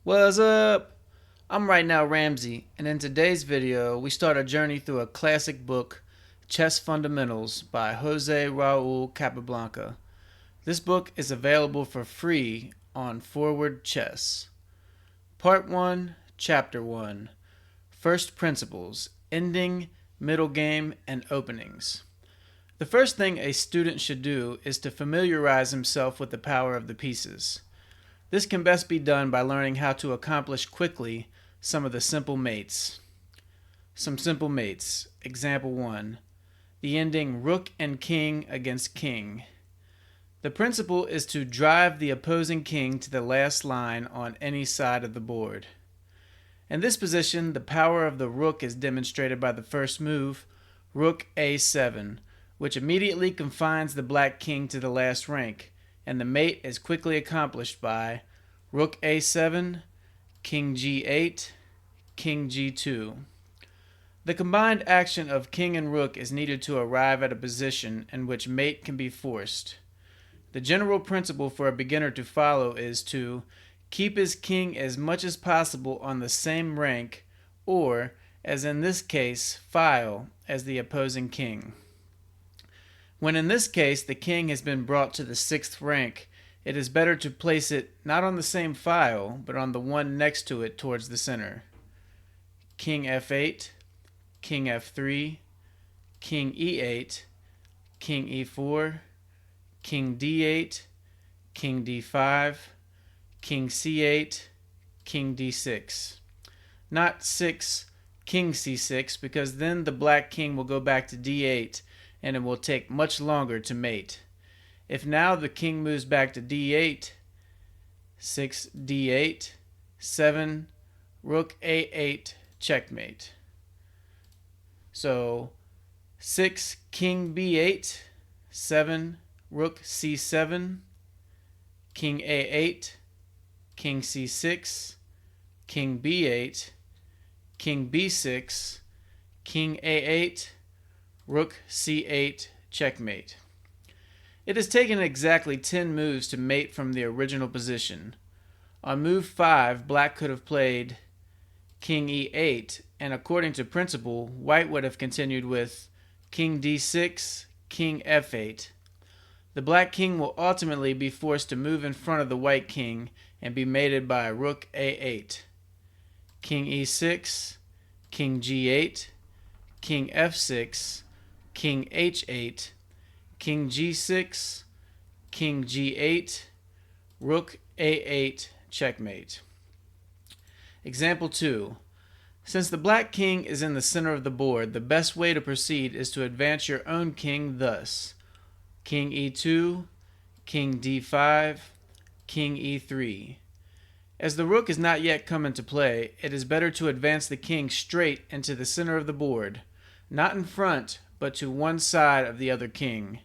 What's up? I'm right now Ramsey, and in today's video, we start a journey through a classic book, Chess Fundamentals by José Raúl Capablanca. This book is available for free on Forward Chess. Part 1, Chapter 1, First Principles, Ending, Middle Game, and Openings. The first thing a student should do is to familiarize himself with the power of the pieces. This can best be done by learning how to accomplish quickly some of the simple mates. Some simple mates. Example 1. The ending Rook and King against King. The principle is to drive the opposing king to the last line on any side of the board. In this position, the power of the rook is demonstrated by the first move, Rook A7, which immediately confines the black king to the last rank, and the mate is quickly accomplished by Rook A7, King G8, King G2. The combined action of king and rook is needed to arrive at a position in which mate can be forced. The general principle for a beginner to follow is to keep his king as much as possible on the same rank, or, as in this case, file, as the opposing king. When in this case the king has been brought to the 6th rank, it is better to place it not on the same file, but on the one next to it towards the center. King F8, King F3, King E8, King E4, King D8, King D5, King C8, King D6. Not 6, King C6, because then the black king will go back to D8, and it will take much longer to mate. If now the king moves back to D8, 6 D8, 7 Rook A8, checkmate. So 6 King B8, 7 Rook C7, King A8, King C6, King B8, King B6, King A8, Rook C8, checkmate. It has taken exactly 10 moves to mate from the original position. On move 5, black could have played King E8, and according to principle, white would have continued with King D6, King F8. The black king will ultimately be forced to move in front of the white king and be mated by Rook A8. King E6, King G8, King F6, King H8, King G6, King G8, Rook A8, checkmate. Example 2. Since the black king is in the center of the board, the best way to proceed is to advance your own king thus: King E2, King D5, King E3. As the rook is not yet come into play, it is better to advance the king straight into the center of the board, not in front, but to one side of the other king.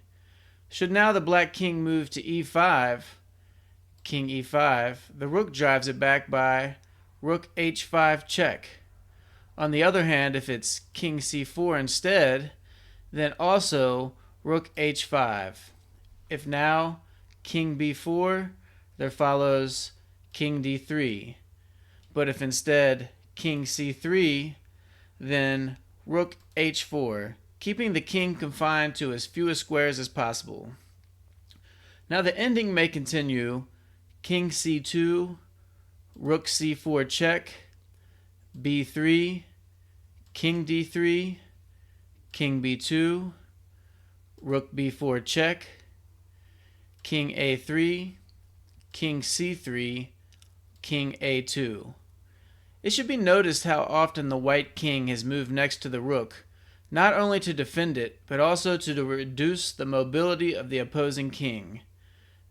Should now the black king move to E5, King E5, the rook drives it back by Rook H5 check. On the other hand, if it's King C4 instead, then also Rook H5. If now King B4, there follows King D3. But if instead King C3, then Rook H4, keeping the king confined to as few squares as possible. Now the ending may continue King C2, Rook C4 check, B3, King D3, King B2, Rook B4 check, King A3, King C3, King A2. It should be noticed how often the white king has moved next to the rook, not only to defend it, but also to reduce the mobility of the opposing king.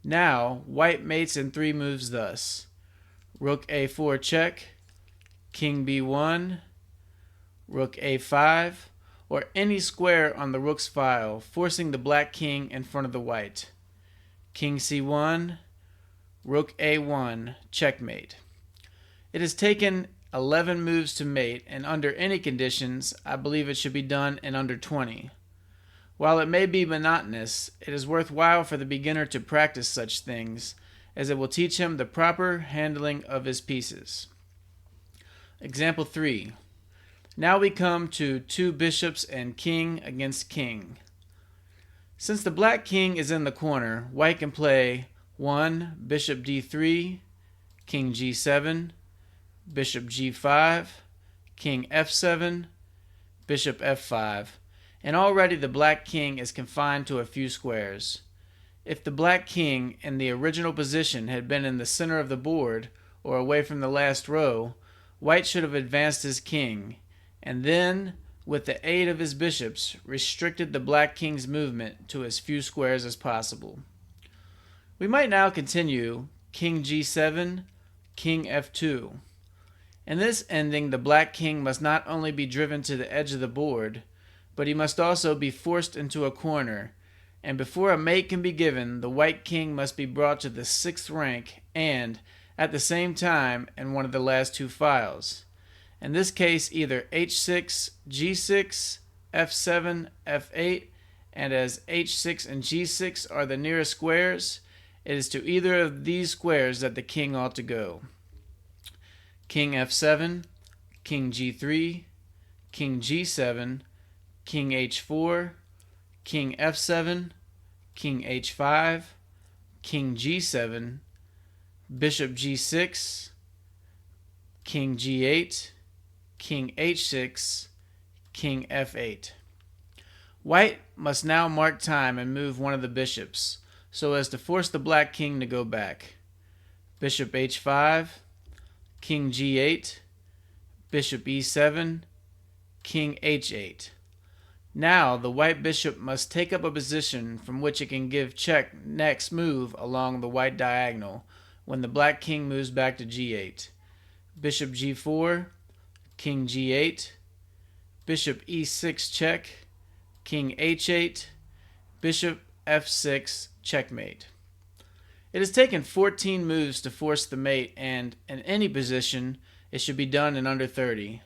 Now, white mates in 3 moves thus: Rook A4 check, King B1, Rook A5, or any square on the rook's file, forcing the black king in front of the white. King C1, Rook A1, checkmate. It has taken 11 moves to mate, and under any conditions, I believe it should be done in under 20. While it may be monotonous, it is worthwhile for the beginner to practice such things, as it will teach him the proper handling of his pieces. Example 3. Now we come to two bishops and king against king. Since the black king is in the corner, white can play 1. Bishop d3, king g7, bishop g5, king f7, bishop f5, and already the black king is confined to a few squares. If the black king in the original position had been in the center of the board or away from the last row, white should have advanced his king, and then, with the aid of his bishops, restricted the black king's movement to as few squares as possible. We might now continue king g7, king f2. In this ending, the black king must not only be driven to the edge of the board, but he must also be forced into a corner, and before a mate can be given, the white king must be brought to the 6th rank and, at the same time, in one of the last two files. In this case, either h6, g6, f7, f8, and as h6 and g6 are the nearest squares, it is to either of these squares that the king ought to go. King f7, king g3, king g7, king h4, king f7, king h5, king g7, bishop g6, king g8, king h6, king f8. White must now mark time and move one of the bishops, so as to force the black king to go back. Bishop h5, king g8, bishop e7, king h8. Now the white bishop must take up a position from which it can give check next move along the white diagonal when the black king moves back to g8. Bishop g4, king g8, bishop e6 check, king h8, bishop f6 checkmate. It has taken 14 moves to force the mate, and in any position it should be done in under 30.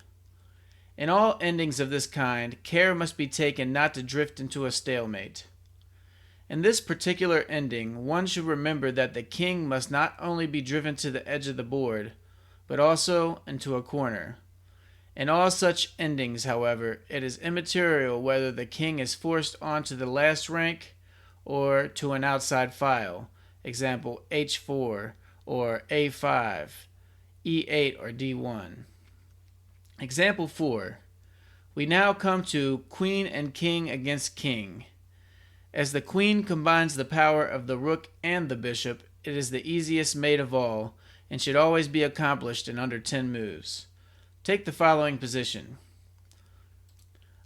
In all endings of this kind, care must be taken not to drift into a stalemate. In this particular ending, one should remember that the king must not only be driven to the edge of the board, but also into a corner. In all such endings, however, it is immaterial whether the king is forced onto the last rank or to an outside file, example h4 or a5, e8 or d1. Example 4. We now come to queen and king against king. As the queen combines the power of the rook and the bishop, it is the easiest mate of all and should always be accomplished in under 10 moves. Take the following position.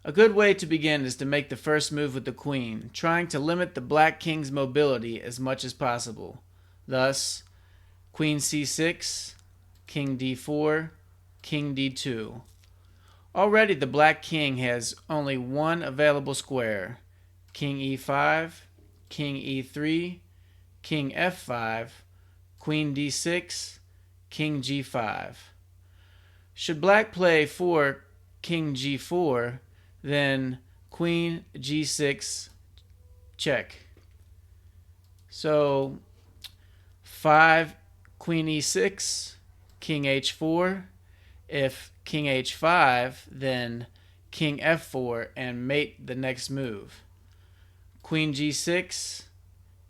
A good way to begin is to make the first move with the queen, trying to limit the black king's mobility as much as possible. Thus, queen c6, king d4, king d2. Already the black king has only one available square, king e5, king e3, king f5, queen d6, king g5. Should black play for king g4, then queen g6 check. So 5 queen e6, king h4. If king h5, then king f4 and mate the next move. Queen g6,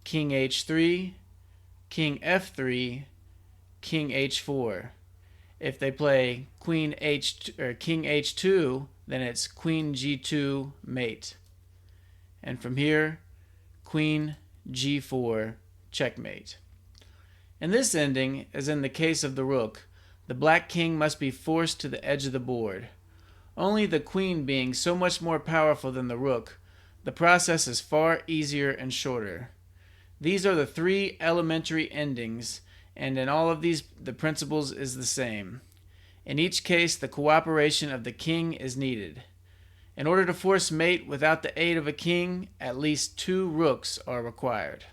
king h3, king f3, king h4. If they play queen h or king h2, then it's queen g2 mate. And from here, queen g4 checkmate. In this ending, as in the case of the rook, the black king must be forced to the edge of the board. Only the queen being so much more powerful than the rook, the process is far easier and shorter. These are the three elementary endings, and in all of these the principles is the same. In each case, the cooperation of the king is needed. In order to force mate without the aid of a king, at least 2 rooks are required.